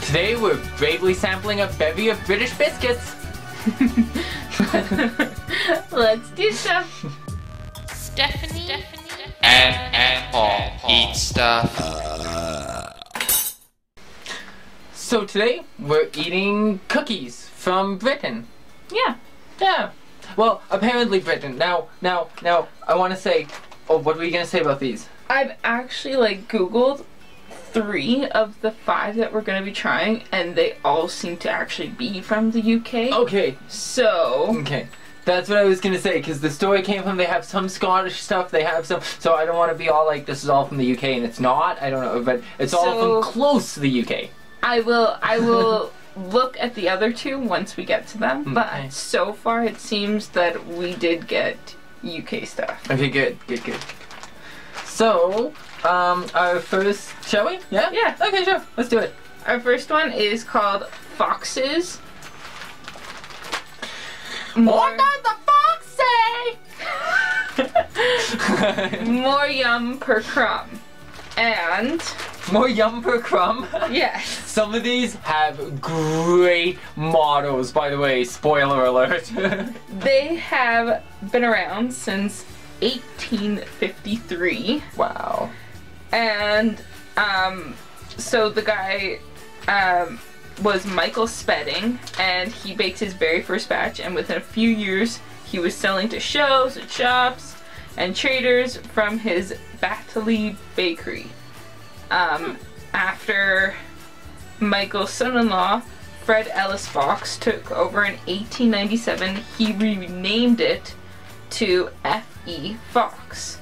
Today we're bravely sampling a bevy of British biscuits. Let's do stuff. Stephanie and Paul eat stuff. So today we're eating cookies from Britain. Yeah. Yeah. Well, apparently Britain. Now, I want to say, oh, what were you going to say about these? I've actually Googled 3 of the 5 that we're going to be trying, and they all seem to actually be from the UK. Okay. So. Okay. That's what I was going to say, because the story came from, they have some Scottish stuff, they have some, so I don't want to be all like, this is all from the UK, and it's not, I don't know, but it's all from close to the UK. I will look at the other 2 once we get to them, but so far it seems that we did get UK stuff. Okay, good. So, our first, shall we? Yeah? Yeah. Okay, sure. Let's do it. Our first one is called Foxes. What does the fox say? More yum per crumb. And... More yum per crumb? Yes. Some of these have great mottos, by the way. Spoiler alert. They have been around since 1853. Wow. And, so the guy, was Michael Spedding, and he baked his very first batch, and within a few years, he was selling to shows and shops and traders from his Batley bakery. After Michael's son-in-law, Fred Ellis Fox, took over in 1897, he renamed it to F.E. Fox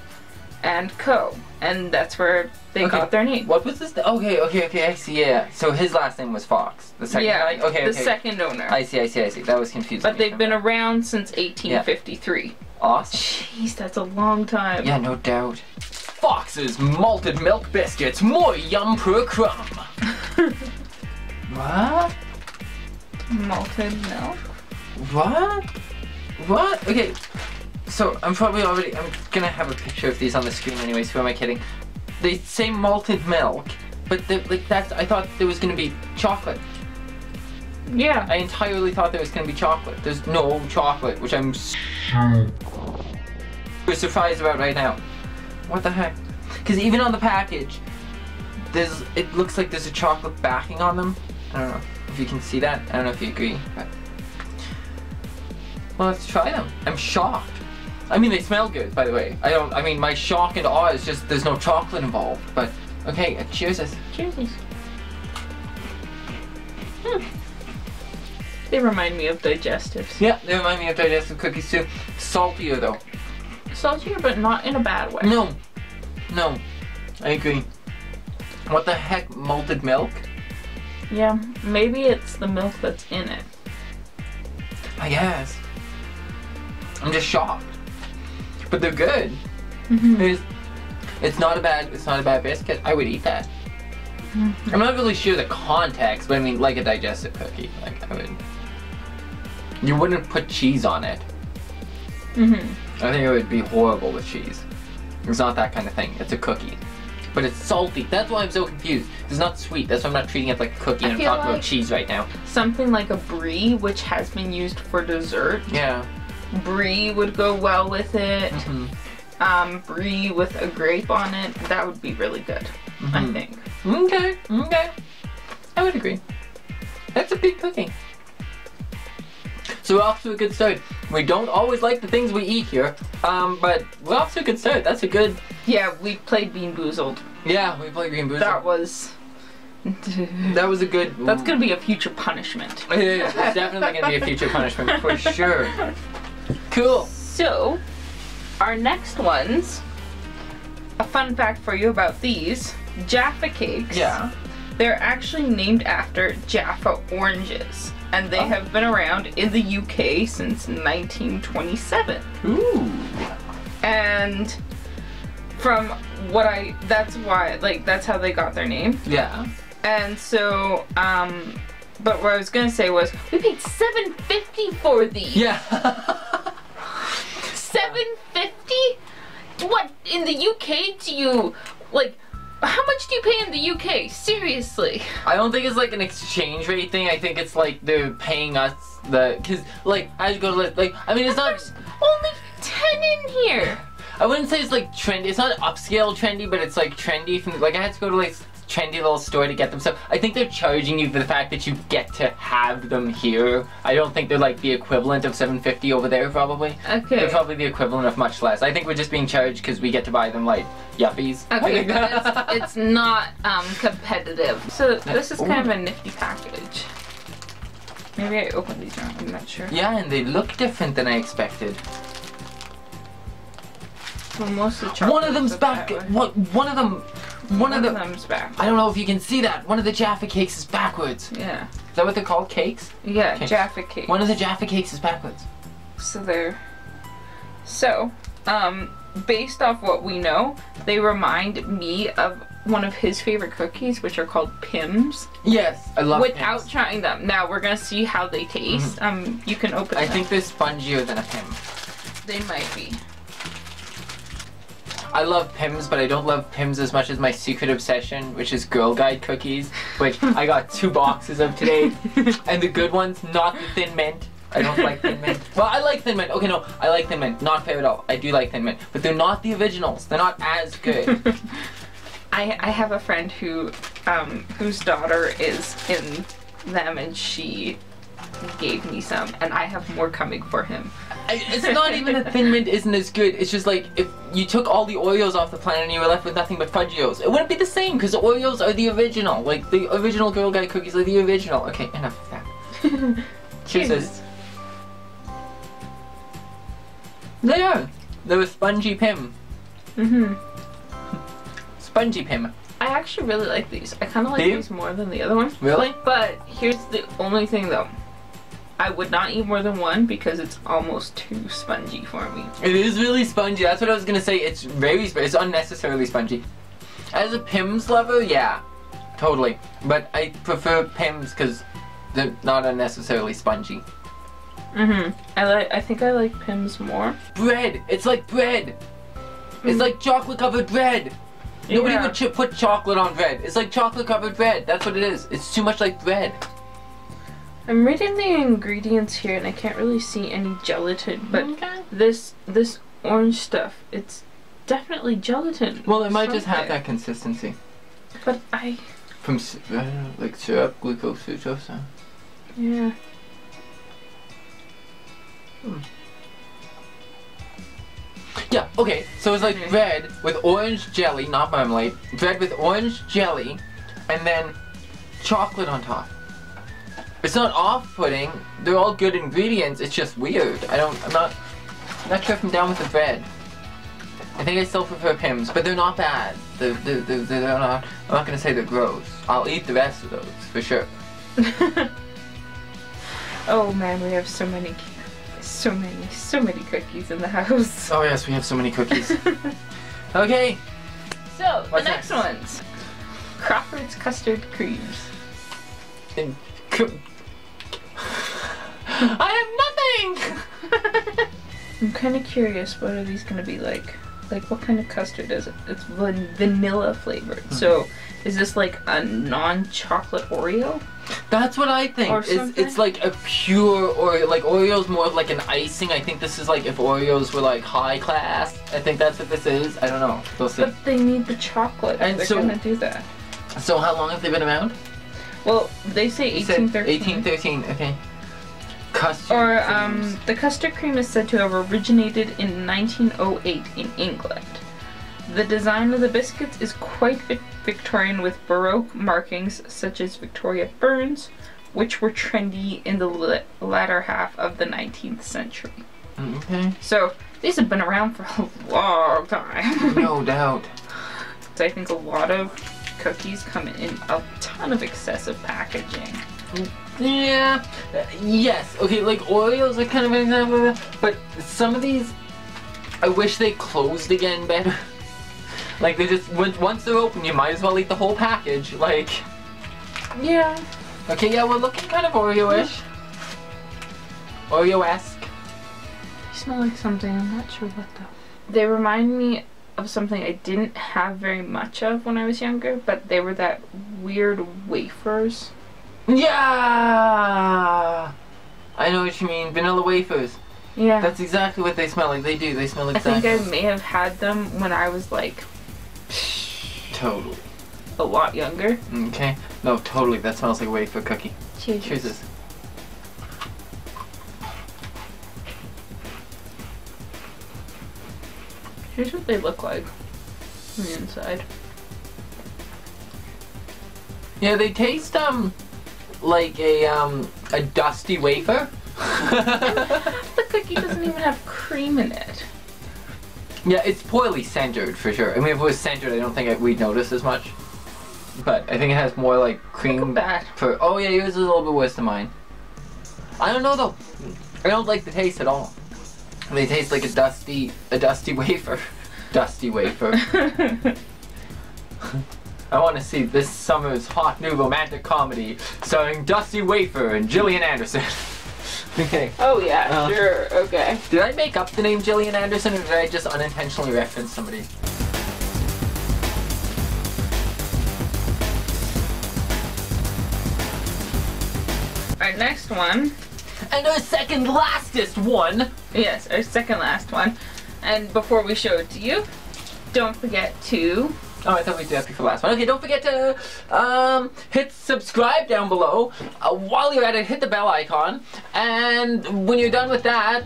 and Co. And that's where they got their name. What was this? Okay, I see, yeah. So his last name was Fox. The second guy? Okay. The second owner. I see. That was confusing. But they've been around since 1853. Yeah. Awesome. Jeez, that's a long time. Yeah, no doubt. Fox's malted milk biscuits, more yum per crumb. What? Malted milk? What? Okay. So I'm gonna have a picture of these on the screen anyways, who am I kidding? They say malted milk, but I thought there was gonna be chocolate. Yeah. I entirely thought there was gonna be chocolate. There's no chocolate, which I'm super surprised about right now. What the heck? Because even on the package, it looks like there's a chocolate backing on them. I don't know if you can see that. I don't know if you agree, but well, let's try them. I'm shocked. I mean, they smell good, by the way. I mean, my shock and awe is just there's no chocolate involved. But okay, cheers. Cheers. They remind me of digestives. Yeah, they remind me of digestive cookies too. Saltier though. Saltier, but not in a bad way. No, I agree. What the heck, malted milk? Yeah, maybe it's the milk that's in it. I guess. I'm just shocked. But they're good. It's not a bad biscuit. I would eat that. I'm not really sure the context, but I mean, like a digestive cookie. Like you wouldn't put cheese on it. I think it would be horrible with cheese. It's not that kind of thing. It's a cookie. But it's salty. That's why I'm so confused. It's not sweet. That's why I'm not treating it like a cookie, and I'm talking about cheese right now. Something like a brie, which has been used for dessert. Yeah. Brie would go well with it. Brie with a grape on it. That would be really good, I think. Okay. I would agree. That's a big cookie. So we're off to a good start. We don't always like the things we eat here, but we're off to a good start. That's a good... Yeah, we played Bean Boozled. Yeah, we played Bean Boozled. That was... That was a good... That's gonna be a future punishment. Yeah, it's definitely gonna be a future punishment, for sure. Cool. So, our next ones, a fun fact for you about these, Jaffa cakes. Yeah. They're actually named after Jaffa oranges, and they have been around in the UK since 1927. Ooh. And from what that's why, that's how they got their name. Yeah. And so, but what I was gonna say was, we paid $7.50 for these. Yeah. $7.50? What, in the UK do you, How much do you pay in the UK? Seriously. I don't think it's like an exchange rate thing. I think it's like they're paying us cause like I had to go to like I mean it's not There's only 10 in here. I wouldn't say it's like trendy. It's not upscale trendy, but it's like trendy from like I had to go to like trendy little store to get them. So I think they're charging you for the fact that you get to have them here. I don't think they're like the equivalent of $7.50 over there probably. Okay. They're probably the equivalent of much less. I think we're just being charged because we get to buy them like yuppies. Okay, but it's not competitive. So this is kind of a nifty package. Maybe I opened these wrong, I'm not sure. Yeah, and they look different than I expected. Well, most of the One of them's back. What? One of them's back. I don't know if you can see that. One of the Jaffa cakes is backwards. Yeah. Is that what they're called? Cakes? Yeah, Okay. Jaffa cake. One of the Jaffa cakes is backwards. So there. So, based off what we know, they remind me of one of his favorite cookies, which are called Pims. Yes, I love Without Pims. trying them. Now we're gonna see how they taste. You can open I them. think they're spongier than a Pim. They might be. I love Pims, but I don't love Pims as much as my secret obsession, which is Girl Guide cookies, which I got 2 boxes of today. And the good ones, not the Thin Mint. I don't like Thin Mint. Well, I like Thin Mint. Okay, no, I like Thin Mint. Not fair at all. I do like Thin Mint. But they're not the originals. They're not as good. I have a friend who whose daughter is in them, and she gave me some, and I have more coming for him. It's not even that Thin Mint isn't as good. It's just like if you took all the Oreos off the planet and you were left with nothing but Fudgios, it wouldn't be the same because the Oreos are the original. Like the original Girl Guide cookies are the original. Okay, enough of that. Cheers. They are. They're a spongy Pim. Spongy Pim. I actually really like these. I kind of like Do you? these more than the other one. Really? But here's the only thing though. I would not eat more than one because it's almost too spongy for me. It is really spongy. That's what I was gonna say. It's very it's unnecessarily spongy. As a Pims lover, yeah, totally. But I prefer Pims because they're not unnecessarily spongy. I think I like Pims more. Bread. It's like bread. It's like chocolate covered bread. Nobody Yeah. would put chocolate on bread. It's like chocolate covered bread. That's what it is. It's too much like bread. I'm reading the ingredients here and I can't really see any gelatin, but this orange stuff, it's definitely gelatin. Well, it might just have something. that consistency. But From, I don't know, like syrup, glucose, fructose. yeah. Yeah, okay, so it's like Okay. bread with orange jelly, not marmalade, bread with orange jelly, and then chocolate on top. It's not off-putting, they're all good ingredients, it's just weird. I'm not sure if I'm down with the bread. I think I still prefer Pims, but they're not bad. They're not, I'm not gonna say they're gross. I'll eat the rest of those, for sure. Oh man, we have so many cookies in the house. Oh yes, we have so many cookies. Okay. So, What's the next ones. Crawford's custard creams. And I have nothing! I'm kind of curious, what are these going to be like? Like, what kind of custard is it? It's vanilla flavored. So, is this like a non-chocolate Oreo? That's what I think. Or It's something? like a pure Oreo. Like Oreo's more of like an icing. I think this is like if Oreos were like high class. I think that's what this is. I don't know. We'll see. But they need the chocolate. And They're so- going to do that. So how long have they been around? Well, they say You said 1813. 1813. Okay. Custard. Or, creams. the custard cream is said to have originated in 1908 in England. The design of the biscuits is quite Victorian with Baroque markings such as Victoria Ferns, which were trendy in the latter half of the 19th century. Okay. So, these have been around for a long time. No doubt. So I think a lot of cookies come in a ton of excessive packaging. Yeah. Yes. Okay. Like Oreos are kind of an example of that, but some of these, I wish they closed again better. Like they just once they're open, you might as well eat the whole package. Like. Yeah. Okay. Yeah, we're looking kind of Oreo-ish. Oreo-esque. They smell like something, I'm not sure what though. They remind me of something I didn't have very much of when I was younger, but they were that weird wafers. Yeah! I know what you mean. Vanilla wafers. Yeah. That's exactly what they smell like. They do. They smell exactly. I think I may have had them when I was like... Totally. a lot younger. Okay. No, totally. That smells like a wafer cookie. Cheers. Cheers. Here's what they look like on the inside. Yeah, they taste like a dusty wafer. The cookie doesn't even have cream in it. Yeah, it's poorly centered for sure. I mean, if it was centered, I don't think we'd notice as much. But I think it has more like cream. Look at that. Oh yeah, yours is a little bit worse than mine. I don't know though. I don't like the taste at all. They taste like a dusty wafer. Dusty wafer. I want to see this summer's hot new romantic comedy starring Dusty Wafer and Gillian Anderson. Okay. Oh yeah, sure, okay. Did I make up the name Gillian Anderson, or did I just unintentionally reference somebody? Our next one. And our second lastest one. Yes, our second last one. And before we show it to you, don't forget to... Oh, I thought we'd do that before last one. Okay, don't forget to hit subscribe down below. While you're at it, hit the bell icon. And when you're done with that,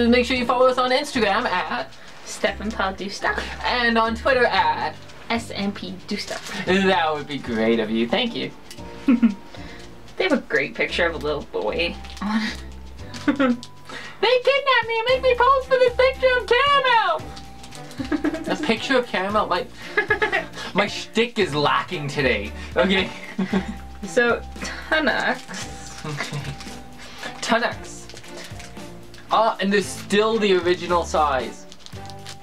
make sure you follow us on Instagram at Steph and Paul Do Stuff. And on Twitter at SMP Do Stuff. That would be great of you. Thank you. They have a great picture of a little boy on it. They kidnapped me and make me pose for this picture of Caramel! A picture of Caramel? My shtick is lacking today. Okay. So, Tunnux. Okay. Tunnux. Ah, and they're still the original size.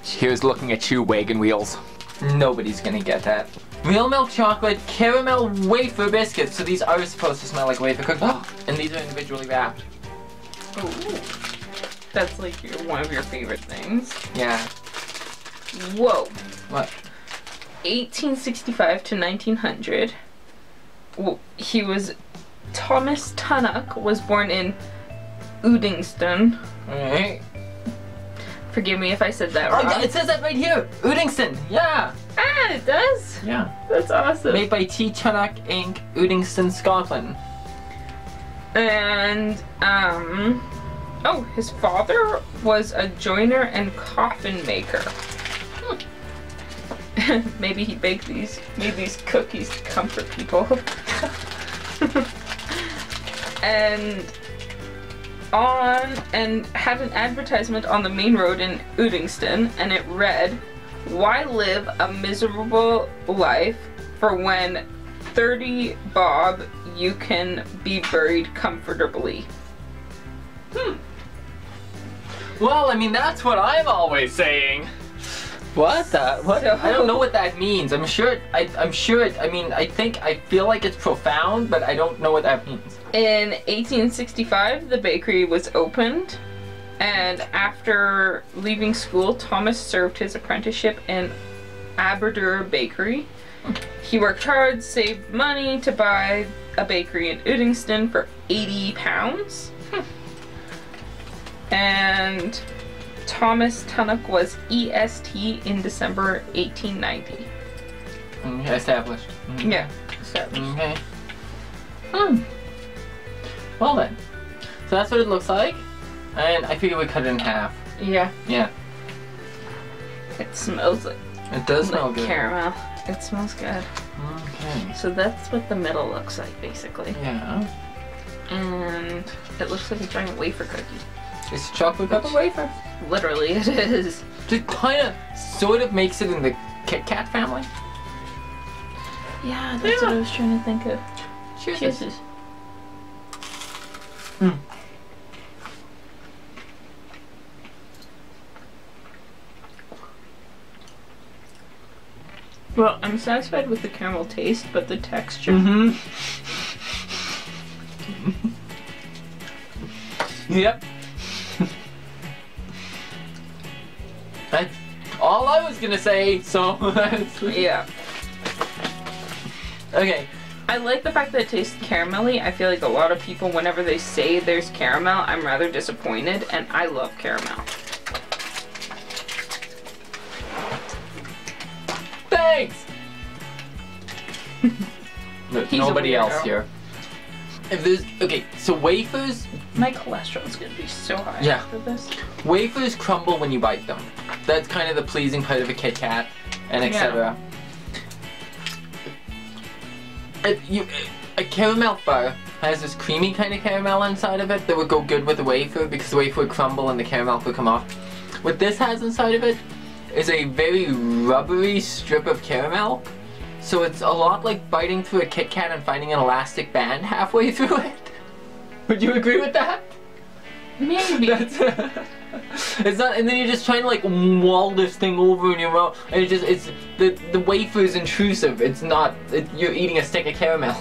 Here's looking at you, wagon wheels. Nobody's gonna get that. Real milk chocolate caramel wafer biscuits. So these are supposed to smell like wafer cookies. And these are individually wrapped. Ooh. That's like one of your favorite things. Yeah. Whoa. What? 1865 to 1900. Well, Thomas Tunnuk was born in Uddingston. Alright. Forgive me if I said that wrong. Oh, it says that right here. Uddingston. Yeah. Ah, it does? Yeah. That's awesome. Made by T. Tunnuk Inc., Uddingston, Scotland. And, oh, his father was a joiner and coffin maker. Maybe he made these cookies to comfort people. and had an advertisement on the main road in Uddingston, and it read, "Why live a miserable life for when 30 bob you can be buried comfortably?" Well, I mean, that's what I'm always saying. What? What? So, I don't know what that means. I'm sure. I mean, I feel like it's profound, but I don't know what that means. In 1865, the bakery was opened, and after leaving school, Thomas served his apprenticeship in Aberdour Bakery. He worked hard, saved money to buy a bakery in Uddingston for £80. And Thomas Tunnuk was EST in December 1890. Established. Yeah, established. Okay. Well then. So that's what it looks like. And I figure we cut it in half. Yeah. Yeah. It smells like... It does smell good. Caramel. It smells good. Okay. So that's what the middle looks like, basically. Yeah. And it looks like a giant wafer cookie. It's a chocolate covered wafer. Literally, it is. It kind of, sort of makes it in the Kit Kat family. Yeah, that's what I was trying to think of. Cheers. Cheers. Well, I'm satisfied with the caramel taste, but the texture. Yep. all I was gonna say, so Yeah. Okay. I like the fact that it tastes caramelly. I feel like a lot of people, whenever they say there's caramel, I'm rather disappointed, and I love caramel. Thanks! Look, He's a nobody else weirdo. here. If there's, okay, so wafers, My cholesterol's gonna be so high Yeah. after this. wafers crumble when you bite them. That's kind of the pleasing part of a Kit Kat, and etc. A caramel bar has this creamy kind of caramel inside of it that would go good with the wafer because the wafer would crumble and the caramel would come off. What this has inside of it is a very rubbery strip of caramel. So it's a lot like biting through a Kit Kat and finding an elastic band halfway through it. Would you agree with that? Maybe. That's it's not, and then you're just trying to like wall this thing over in your mouth, and it's the wafer is intrusive. It's not. You're eating a stick of caramel.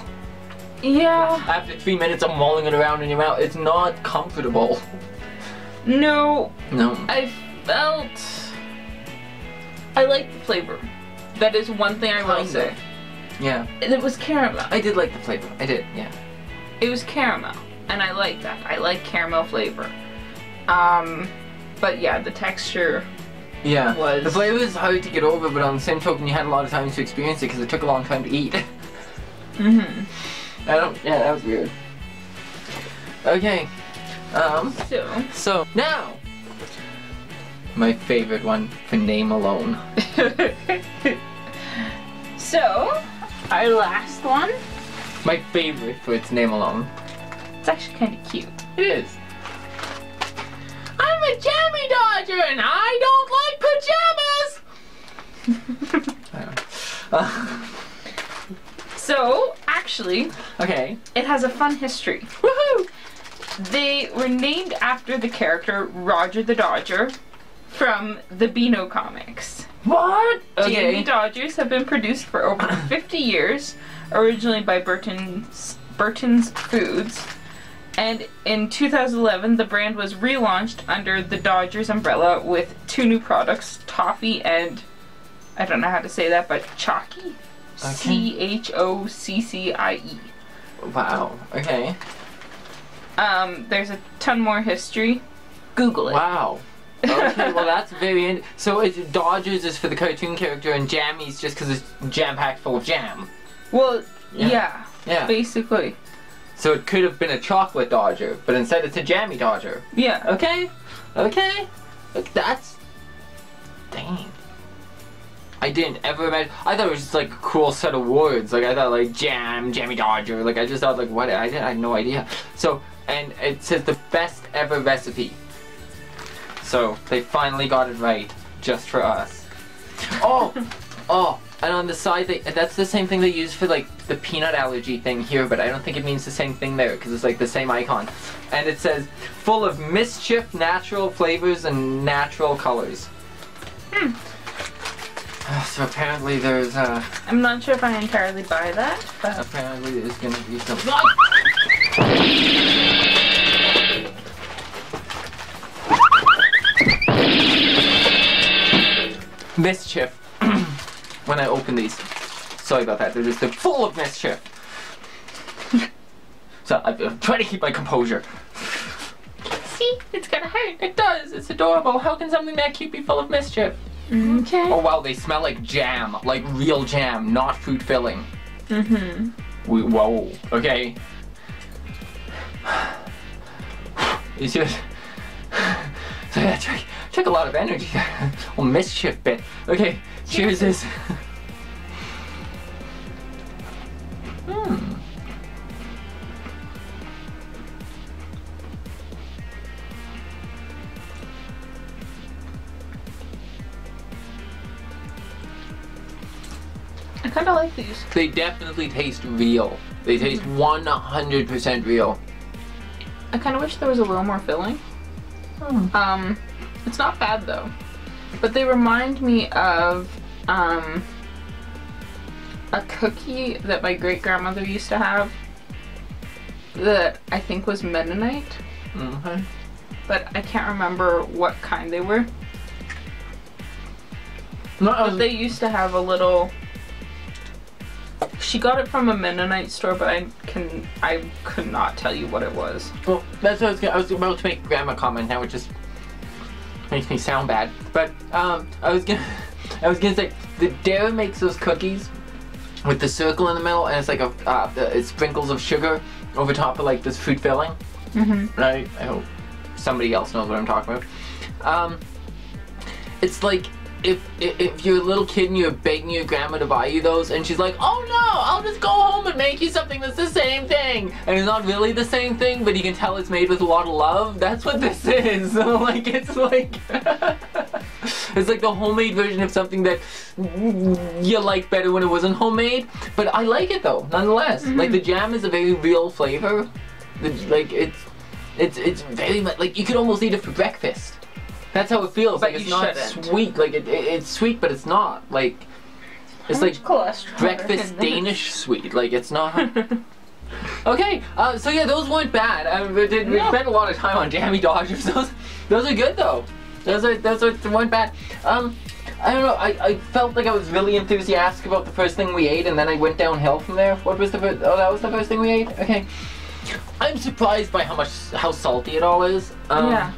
Yeah. After 3 minutes of mauling it around in your mouth, it's not comfortable. No. No. I like the flavor. That is one thing I will Kinda. say. Yeah. And it was caramel. I did like the flavor. I did. Yeah. It was caramel, and I like that. I like caramel flavor. But yeah, the texture. Yeah. Was- The flavor is hard to get over, but on the same token, you had a lot of time to experience it because it took a long time to eat. Mhm. Yeah, that was weird. Okay. So now, my favorite one for name alone. So, our last one. My favorite for its name alone. It's actually kind of cute. It is. I'm a jammy dodger and I don't like pajamas! I don't know. So, actually, Okay. it has a fun history. Woohoo! They were named after the character Roger the Dodger from the Beano comics. What? Jammy Dodgers have been produced for over 50 years, originally by Burton's Foods. And in 2011, the brand was relaunched under the Dodgers umbrella with 2 new products, Toffee and, I don't know how to say that, but Chalky. Okay. Choccie. Wow. Okay. There's a ton more history. Google it. Wow. Okay, well that's very so it's Dodgers is for the cartoon character and Jammies just because it's jam-packed full of jam. Well, yeah, Yeah. basically. So it could have been a chocolate Dodger, but instead it's a jammy Dodger. Yeah. Okay. Okay. Look, that's... Dang. I didn't ever imagine... I thought it was just like a cool set of words. Like I thought like jammy Dodger. Like I just thought like what? I had no idea. So, and it says the best ever recipe. So they finally got it right, just for us. Oh! Oh! And on the side, that's the same thing they use for like the peanut allergy thing here, but I don't think it means the same thing there because it's like the same icon. And it says, full of mischief, natural flavors, and natural colors. So apparently there's I'm not sure if I entirely buy that, but apparently there's gonna be some mischief when I open these. Sorry about that. They're full of mischief. So I'm trying to keep my composure. see, it's gonna hurt. It does. It's adorable. How can something that cute be full of mischief? Okay. Oh wow, they smell like jam, like real jam, not food filling. Mm-hmm. Whoa. Okay. It's just. So that took a lot of energy. Oh, mischief bit. Okay. Cheers this. I kind of like these. They definitely taste real. They taste 100% real. I kind of wish there was a little more filling. It's not bad though, but they remind me of a cookie that my great grandmother used to have that I think was Mennonite, Okay. but I can't remember what kind they were. But they used to have a little. She got it from a Mennonite store, but I could not tell you what it was. Well, that's what I was about to make Grandma comment now, which just makes me sound bad. But I was gonna say the dairy makes those cookies with the circle in the middle, and it's like it's sprinkles of sugar over top of like this fruit filling. Right? I hope somebody else knows what I'm talking about. It's like if you're a little kid and you're begging your grandma to buy you those, and she's like, oh no, I'll just go home and make you something that's the same thing, and it's not really the same thing, but you can tell it's made with a lot of love. That's what this is. Like it's like it's like the homemade version of something that you like better when it wasn't homemade. But I like it though, nonetheless. Like the jam is a very real flavor. Like it's very much like you could almost eat it for breakfast. That's how it feels. But like it's not sweet. Like it's sweet, but it's not. Like it's like breakfast Danish sweet. Like it's not. Okay, so yeah, those weren't bad. We spent a lot of time on Jammy Dodgers. Those are good though. Those weren't bad. I don't know. I felt like I was really enthusiastic about the first thing we ate, and then I went downhill from there. What was the first? Oh, that was the first thing we ate. Okay. I'm surprised by how salty it all is. Yeah.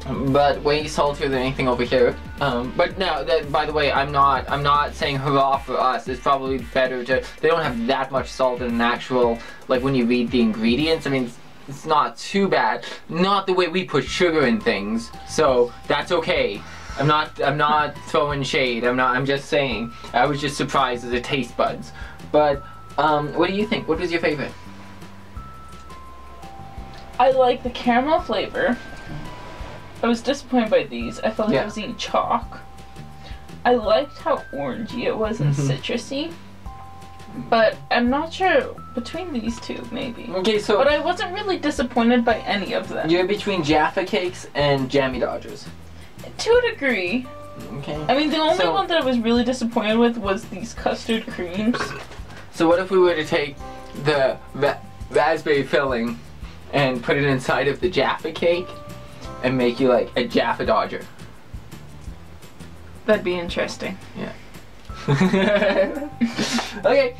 But way saltier than anything over here. But now, by the way, I'm not saying hurrah for us. It's probably better to. They don't have that much salt in an actual, like when you read the ingredients. I mean, it's not too bad. Not the way we put sugar in things. So that's okay. I'm not throwing shade. I'm just saying. I was just surprised as a taste buds. But what do you think? What was your favorite? I like the caramel flavor. I was disappointed by these. I felt like I was eating chalk. I liked how orangey it was and citrusy. But I'm not sure between these two, maybe. Okay, so. But I wasn't really disappointed by any of them. You're between Jaffa Cakes and Jammy Dodgers. To a degree. Okay. I mean, the only one that I was really disappointed with was these custard creams. So what if we were to take the raspberry filling and put it inside of the Jaffa Cake and make you like a Jaffa Dodger? That'd be interesting. Yeah. Okay,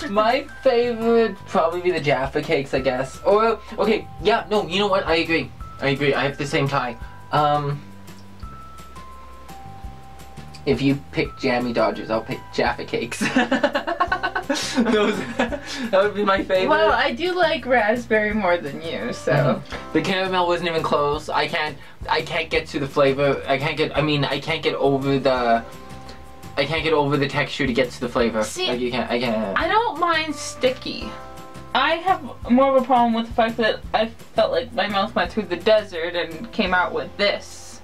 my favorite probably be the Jaffa Cakes, I guess. Or, okay, yeah, no, you know what? I agree. I have the same tie. If you pick Jammy Dodgers, I'll pick Jaffa Cakes. That would be my favorite. Well, I do like raspberry more than you, so. The caramel wasn't even close. I can't get to the flavor. I can't get over the texture to get to the flavor. See, like I can't. I don't mind sticky. I have more of a problem with the fact that I felt like my mouth went through the desert and came out with this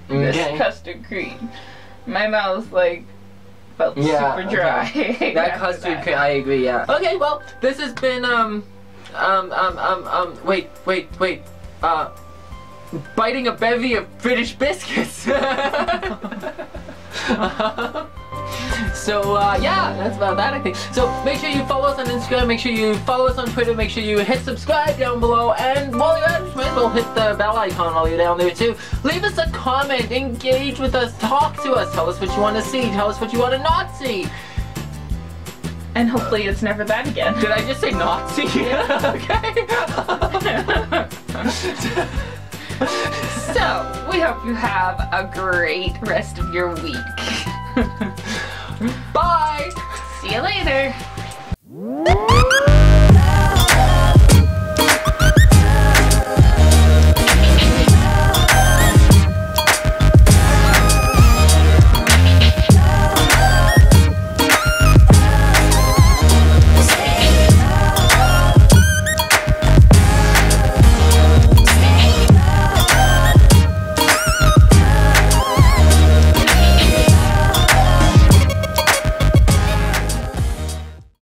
custard cream. My mouth like felt super dry. Okay. That custard cream, I agree. Yeah. Okay, well, this has been wait. Biting a bevy of British biscuits. So yeah, that's about that, I think. So make sure you follow us on Instagram, make sure you follow us on Twitter, make sure you hit subscribe down below, and while you're at it, might as well hit the bell icon while you're down there too. Leave us a comment, engage with us, talk to us, tell us what you want to see, tell us what you want to not see. And hopefully it's never that again. Did I just say not see? Okay. So, we hope you have a great rest of your week. Bye! See you later.